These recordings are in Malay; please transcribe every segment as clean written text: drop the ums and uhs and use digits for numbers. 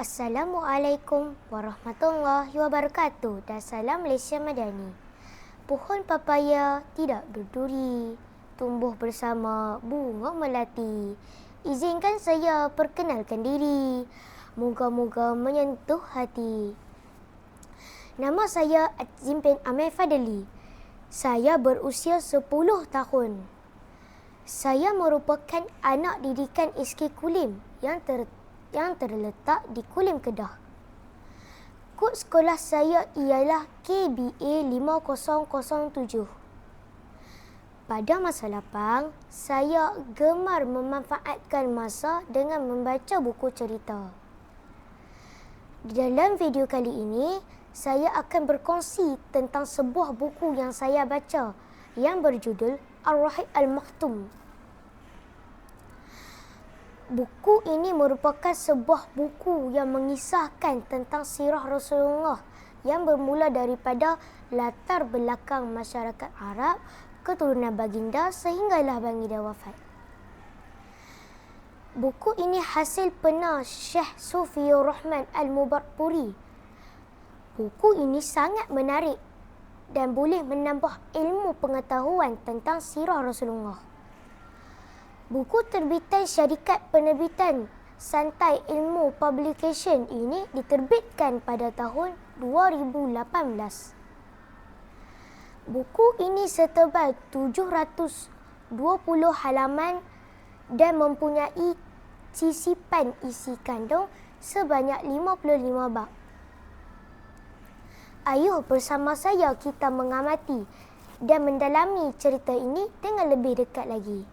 Assalamualaikum warahmatullahi wabarakatuh dan salam Malaysia Madani. Pohon papaya tidak berduri, tumbuh bersama bunga melati. Izinkan saya perkenalkan diri, moga-moga menyentuh hati. Nama saya Azim bin Amir Fadli. Saya berusia 10 tahun. Saya merupakan anak didikan SK Kulim yang terletak di Kulim, Kedah. Kod sekolah saya ialah KBA 5007. Pada masa lapang, saya gemar memanfaatkan masa dengan membaca buku cerita. Dalam video kali ini, saya akan berkongsi tentang sebuah buku yang saya baca yang berjudul Ar-Rahiq Al-Makhtum. Buku ini merupakan sebuah buku yang mengisahkan tentang sirah Rasulullah yang bermula daripada latar belakang masyarakat Arab, keturunan baginda sehinggalah baginda wafat. Buku ini hasil pena Syekh Sufiur Rahman Al-Mubarakpuri. Buku ini sangat menarik dan boleh menambah ilmu pengetahuan tentang sirah Rasulullah. Buku terbitan syarikat penerbitan Santai Ilmu Publication ini diterbitkan pada tahun 2018. Buku ini setebal 720 halaman dan mempunyai sisipan isi kandung sebanyak 55 bab. Ayuh bersama saya kita mengamati dan mendalami cerita ini dengan lebih dekat lagi.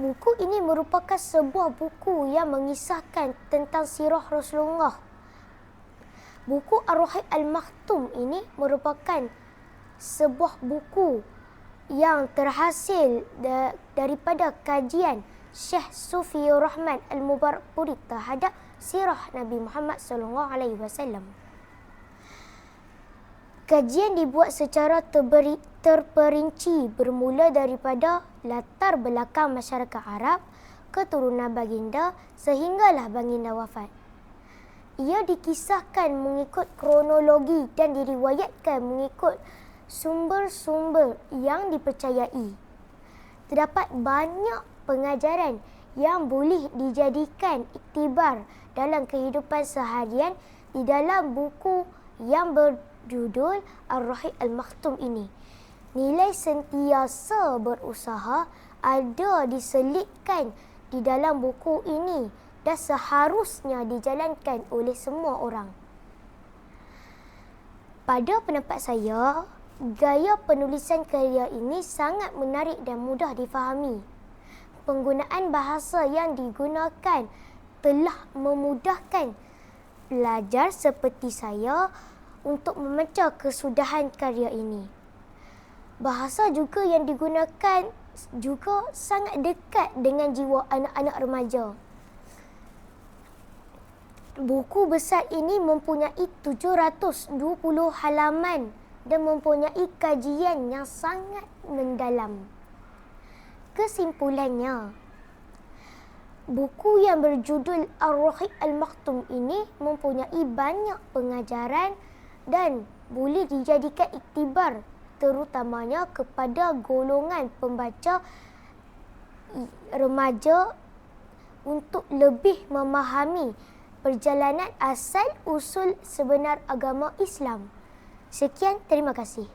Buku ini merupakan sebuah buku yang mengisahkan tentang sirah Rasulullah. Buku Ar-Rahiq Al-Makhtum ini merupakan sebuah buku yang terhasil daripada kajian Syekh Sufiur Rahman Al-Mubarakpuri terhadap sirah Nabi Muhammad SAW. Kajian dibuat secara terperinci bermula daripada latar belakang masyarakat Arab, keturunan baginda sehinggalah baginda wafat. Ia dikisahkan mengikut kronologi dan diriwayatkan mengikut sumber-sumber yang dipercayai. Terdapat banyak pengajaran yang boleh dijadikan iktibar dalam kehidupan seharian di dalam buku yang berjudul Ar-Rahiq Al-Makhtum ini. Nilai sentiasa berusaha ada diselitkan di dalam buku ini dan seharusnya dijalankan oleh semua orang. Pada pendapat saya, gaya penulisan karya ini sangat menarik dan mudah difahami. Penggunaan bahasa yang digunakan telah memudahkan pelajar seperti saya untuk membaca kesudahan karya ini. Bahasa juga yang digunakan juga sangat dekat dengan jiwa anak-anak remaja. Buku besar ini mempunyai 720 halaman dan mempunyai kajian yang sangat mendalam. Kesimpulannya, buku yang berjudul Ar-Rahiq Al-Makhtum ini mempunyai banyak pengajaran dan boleh dijadikan iktibar terutamanya kepada golongan pembaca remaja untuk lebih memahami perjalanan asal usul sebenar agama Islam. Sekian, terima kasih.